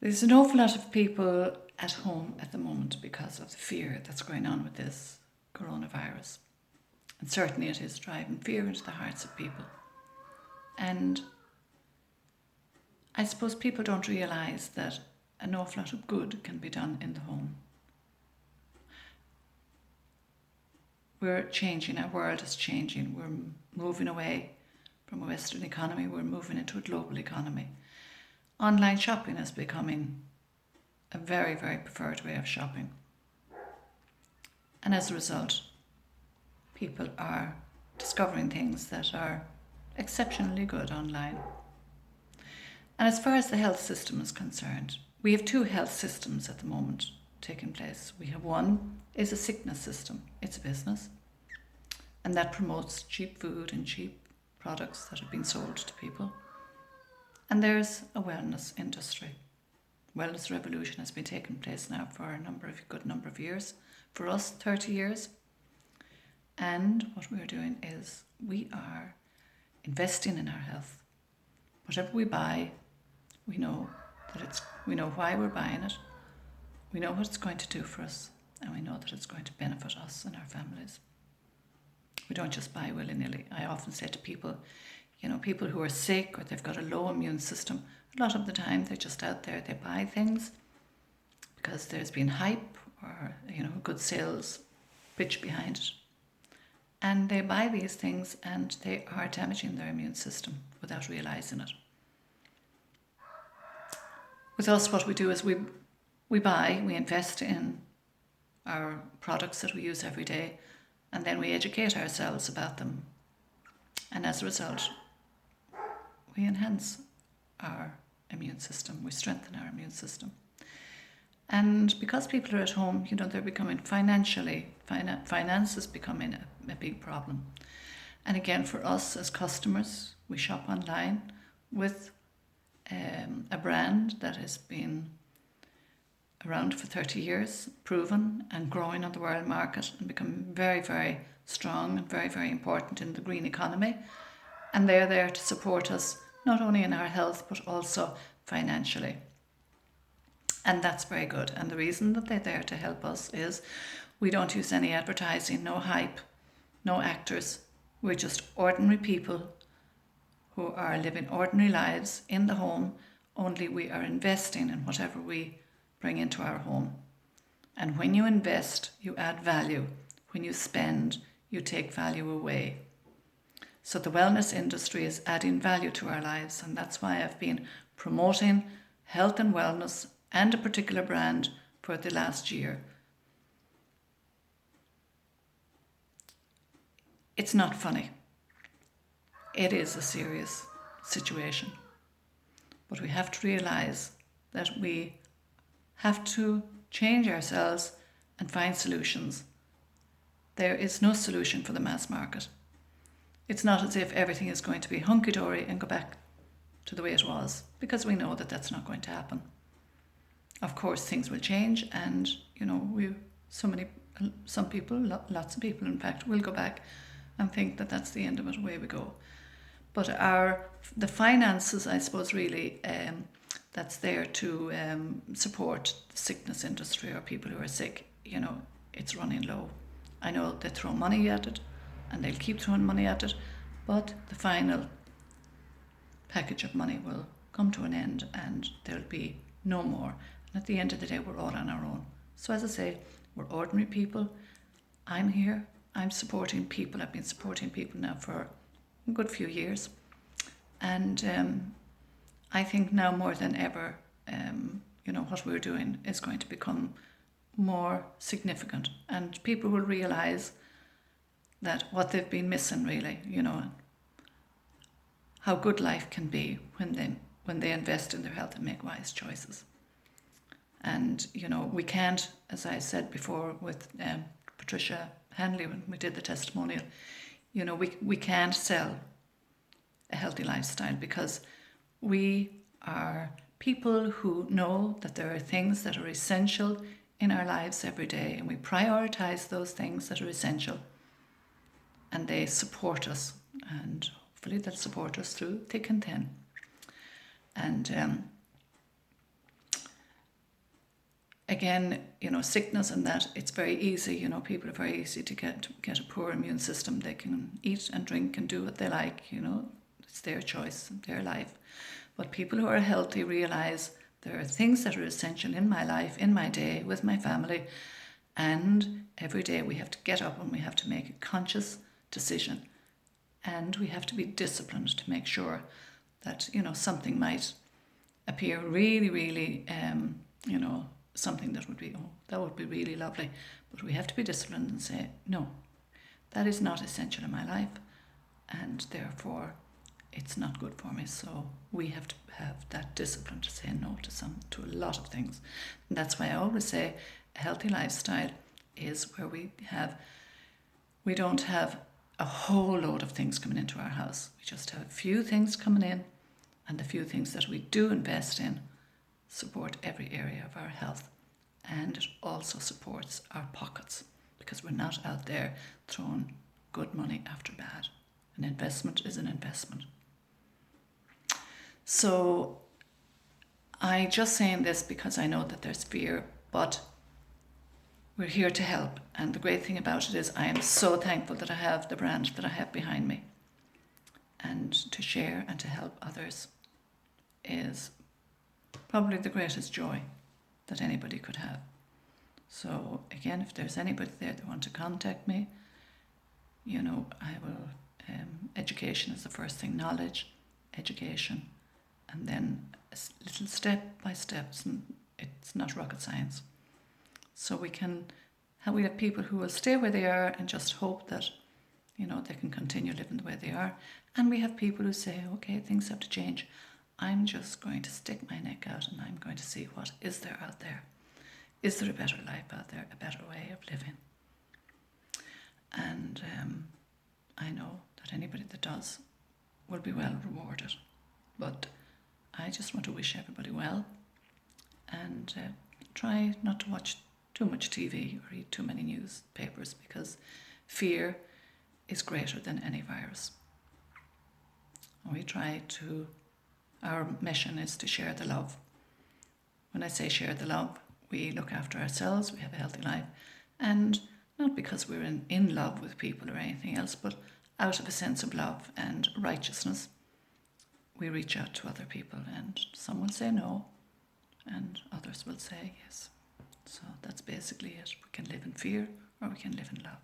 There's an awful lot of people at home at the moment because of the fear that's going on with this coronavirus. And certainly it is driving fear into the hearts of people. And I suppose people don't realise that an awful lot of good can be done in the home. We're changing, our world is changing. We're moving away from a Western economy, we're moving into a global economy. Online shopping is becoming a very, very preferred way of shopping. And as a result, people are discovering things that are exceptionally good online. And as far as the health system is concerned, we have two health systems at the moment taking place. We have one is a sickness system. It's a business. And that promotes cheap food and cheap products that are being sold to people. And there's a wellness industry. Wellness revolution has been taking place now for a good number of years. For us, 30 years. And what we're doing is we are investing in our health. Whatever we buy, we know why we're buying it. We know what it's going to do for us, and we know that it's going to benefit us and our families. We don't just buy willy-nilly. I often say to people, people who are sick or they've got a low immune system, a lot of the time they're just out there, they buy things because there's been hype or, a good sales pitch behind it. And they buy these things and they are damaging their immune system without realising it. With us, what we do is we invest in our products that we use every day, and then we educate ourselves about them. And as a result, we enhance our immune system, we strengthen our immune system. And because people are at home, they're becoming finance is becoming a big problem. And again, for us as customers, we shop online with a brand that has been around for 30 years, proven and growing on the world market and becoming very, very strong and very, very important in the green economy. And they're there to support us, not only in our health, but also financially. And that's very good. And the reason that they're there to help us is we don't use any advertising, no hype, no actors. We're just ordinary people who are living ordinary lives in the home, only we are investing in whatever we bring into our home. And when you invest, you add value. When you spend, you take value away. So the wellness industry is adding value to our lives, and that's why I've been promoting health and wellness and a particular brand for the last year. It's not funny. It is a serious situation. But we have to realise that we have to change ourselves and find solutions. There is no solution for the mass market. It's not as if everything is going to be hunky-dory and go back to the way it was, because we know that that's not going to happen. Of course, things will change, and some people, lots of people, in fact, will go back and think that that's the end of it. Away we go. But the finances, I suppose, really that's there to support the sickness industry or people who are sick. It's running low. I know they throw money at it, and they'll keep throwing money at it, but the final package of money will come to an end, and there'll be no more. And at the end of the day, we're all on our own. So as I say, we're ordinary people. I'm here. I'm supporting people. I've been supporting people now for a good few years. And I think now more than ever, what we're doing is going to become more significant. And people will realise that what they've been missing, really, how good life can be when they invest in their health and make wise choices. And, we can't, as I said before with Patricia Hanley when we did the testimonial, we can't sell a healthy lifestyle, because we are people who know that there are things that are essential in our lives every day, and we prioritise those things that are essential, and they support us, and hopefully they'll support us through thick and thin. And again, sickness and that, it's very easy. People are very easy to get a poor immune system. They can eat and drink and do what they like. It's their choice, their life. But people who are healthy realise there are things that are essential in my life, in my day, with my family, and every day we have to get up and we have to make a conscious decision, and we have to be disciplined to make sure that something might appear really, really, something that would be really lovely, but we have to be disciplined and say, no, that is not essential in my life, and therefore it's not good for me. So we have to have that discipline to say no to a lot of things. And that's why I always say a healthy lifestyle is where we don't have a whole load of things coming into our house. We just have a few things coming in, and the few things that we do invest in support every area of our health, and it also supports our pockets, because we're not out there throwing good money after bad. An investment is an investment. So I just saying this because I know that there's fear, but we're here to help. And the great thing about it is I am so thankful that I have the brand that I have behind me. And to share and to help others is probably the greatest joy that anybody could have. So again, if there's anybody there that want to contact me, I will, education is the first thing, knowledge, education, and then a little step by step. It's not rocket science. So we have people who will stay where they are and just hope that, they can continue living the way they are. And we have people who say, okay, things have to change. I'm just going to stick my neck out and I'm going to see what is there out there. Is there a better life out there, a better way of living? And I know that anybody that does will be well rewarded. But I just want to wish everybody well, and try not to watch too much TV or read too many newspapers, because fear is greater than any virus. And our mission is to share the love. When I say share the love, we look after ourselves, we have a healthy life, and not because we're in love with people or anything else, but out of a sense of love and righteousness, we reach out to other people, and some will say no, and others will say yes. So that's basically it. We can live in fear or we can live in love.